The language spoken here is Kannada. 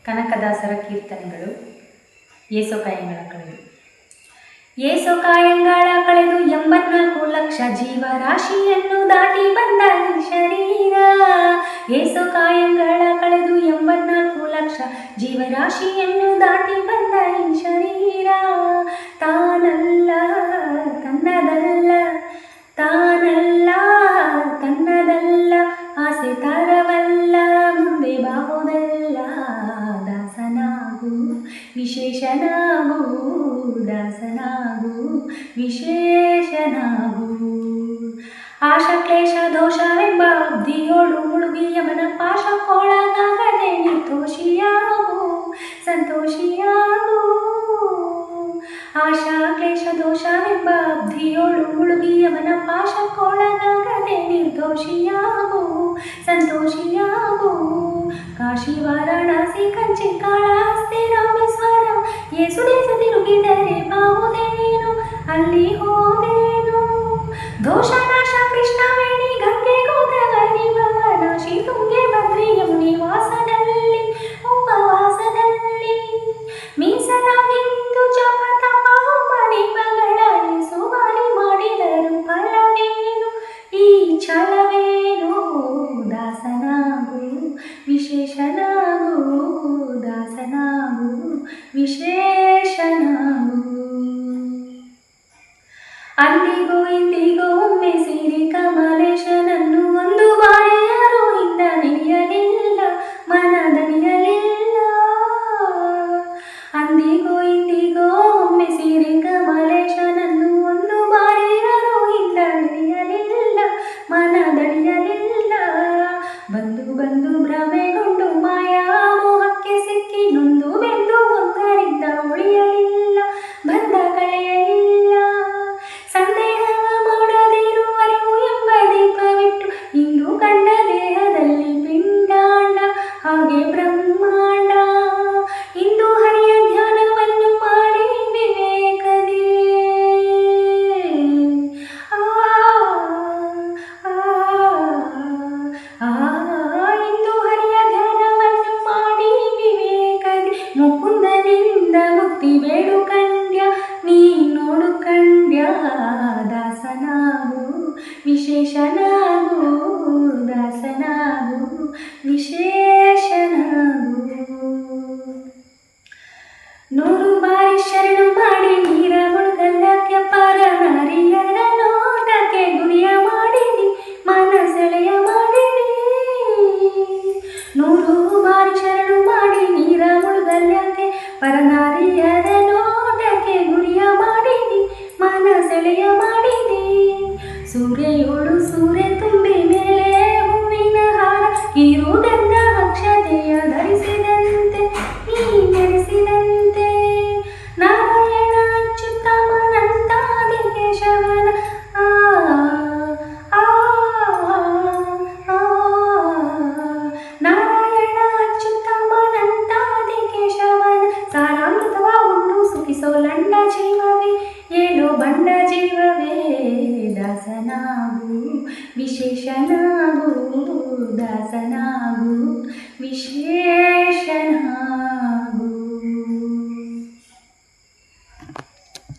ಕನಕದಾಸರ ಕೀರ್ತನೆಗಳು. ಏಸೋಕಾಯಂಗಳ ಕಳೆದು ಏಸೋಕಾಯಂಗಳ ಕಳೆದು 84 ಲಕ್ಷ ಜೀವರಾಶಿಯನ್ನು ದಾಟಿ ಬಂದ ಈ ಶರೀರ. ಏಸೋಕಾಯಂಗಳ ಕಳೆದು 84 ಲಕ್ಷ ಜೀವರಾಶಿಯನ್ನು ದಾಟಿ ಬಂದ ಈ ಶರೀರ. ತಾನಲ್ಲ ತನ್ನದಲ್ಲ, ತಾನಲ್ಲ ತನ್ನದಲ್ಲ, ಆಸೆ ತರವಲ್ಲ, ಮುಂದೆ ಬಾಹುದಲ್ಲ. ದಾಸನಾಗು ವಿಶೇಷನಾಗು, ದಾಸನಾಗು ವಿಶೇಷನಾಗು. ಆಶಾ ಕ್ಲೇಶ ದೋಷವೆಂಬ ಬುದ್ಧಿಯೋಳು ಮುಳುಗಿ ಯಮನ ಪಾಶಕ್ಕೊಳಗಾಗದೆ ನಿರ್ದೋಷಿಯಾಗು, ಸಂತೋಷಿಯಾಗು. ಆಶಾ ಕ್ಲೇಶ ದೋಷವೆಂಬ ಬುದ್ಧಿಯೋಳು ಮುಳುಗಿ ಯಮನ ಪಾಶಕ್ಕೊಳಗಾಗದೆ ನಿರ್ದೋಷಿಯಾಗು, ಸಂತೋಷಿಯಾಗು. ಕಾಶಿ ವಾರಾಣಸಿ ಕಂಚಿ ಕಾಳಹಸ್ತಿ ರಾಮೇಶ್ವರ ಯೇಸು ದೇಶ ತಿರುಗಿದರೆ ಬಾಹುದೇನು, ಅಲ್ಲಿ ಹೋದೇನು. ದೋಷನಾಶ ಕೃಷ್ಣವೇಣಿ ಗಂಗೆ ಗೋದಾವರಿ ಭವನಾಶಿ ತುಂಗೆ ಭದ್ರಿ ಯಮುನಿ ವಾಸದಲ್ಲಿ ಉಪವಾಸದಲ್ಲಿ ಮೀಸಲಾಗಿ ನಿಂತು ಜಪ ತಪ ಮಣಿಮಗಳ ಯೇಸು ಬಾರಿ ಮಾಡಿದರು ಫಲವೇನು, ಈ ಛಲವೇನು. ದಾಸನಾಗು ವಿಶೇಷನಾಗು, ದಾಸನಾಗು ವಿಶೇಷನಾಗು. ಅಂದಿಗೂ ಇಂದಿಗೂ ಒಮ್ಮೆ ಸೇರಿ ಕಮಲೇಶನನ್ನು ಒಂದು ಬಾರಿ ಯಾರೂ ಹಿಂದ ನೆನೆಯಲಿಲ್ಲ, ಮನದನಿಯಲಿಲ್ಲ. ಅಂದಿಗೂ ಇಂದಿಗೂ ಒಮ್ಮೆ ಸೇರಿ ಕಮಲೇಶನನ್ನು ಒಂದು ಬಾರಿ ಯಾರೂ ಹಿಂದ ನೆನೆಯಲಿಲ್ಲ, ಮನದನಿಯಲಿಲ್ಲ. ಬಂದು ಬಂದು ಭ್ರಮೆಗೊಂಡು ಮಾಯಾ ಮೋಹಕ್ಕೆ ಸಿಕ್ಕಿ ನೊಂದು ಬೆಂದು ಒಂದರಿಂದ ಉಳಿಯಲಿಲ್ಲ, ಬಂದ ಕಳೆಯಲಿಲ್ಲ. ಸಂದೇಹವ ಮಾಡದಿರು ಅರಿವು ಎಂಬ ದೀಪವಿಟ್ಟು ಇಂದು ಕಂಡ ದೇಹದಲ್ಲಿ ಪಿಂಡಾಂಡ ಹಾಗೆ ಬ್ರಹ್ಮಾಂಡ. ಇಂದು ಹರಿಯ ಧ್ಯಾನವನ್ನು ಮಾಡಿ ವಿವೇಕದಿ ಇಂದು ಹರಿಯ ಧ್ಯಾನವನ್ನು ಮಾಡಿ ವಿವೇಕದಿ ಮುಕುಂದನಿಂದ ಮುಕ್ತಿ ಬೇಡು ಕಂಡ್ಯ, ನೀ ನೋಡು ಕಂಡ್ಯ. ದಾಸನಾಗು ವಿಶೇಷನಾಗು, ದಾಸನಾಗು ವಿಶೇಷನಾಗು. 100 ಬಾರಿ ಶರಣು ಮಾಡಿ ನೀರ ಮುಳುಗಲ್ಲಕ್ಕೆ ಪರ ನಾರಿಯರ ನೋಟಕ್ಕೆ ಗುರಿಯ ಮಾಡಿದಿ, ಮನ ಸೆಳೆಯ ಮಾಡಿದಿ. 100 ಬಾರಿ ಶರಣು ಮಾಡಿ ನೀರ ಮುಳುಗಲ್ಲಕ್ಕೆ ಪರನಾರಿಯರ ನೋಟಕ್ಕೆ ಗುರಿಯ ಮಾಡಿದಿ, ಮನ ಸೆಳೆಯ ಮಾಡಿದಿ. ಸೂರ್ಯಯೋಳು ಸೂರ್ಯ ತುಂಬಿ ಮೇಲೆ ಹೂವಿನ ಹಾರ ಕಿರುಗಂಧ ಅಕ್ಷತೆಯ ಧರಿಸಿದಂತೆ ನೀ ಧರಿಸಿದಂತೆ. ನಾರಾಯಣ ಅಚ್ಯುತಮನಂತಾದಿ ಕೇಶವನ ನಾರಾಯಣ ಅಚ್ಯುತಮನಂತಾದಿ ಕೇಶವನ ಸಾರಾಮೃತವ ಉಂಡು ಸುಖಿಸೋ ಲಂಡ ಜೀವವೇ, ಏಳೋ ಬಂಡ ಜೀವವೇ. ದಾಸನಾಗು ವಿಶೇಷನಾಗು, ದಾಸನಾಗು ವಿಶೇಷ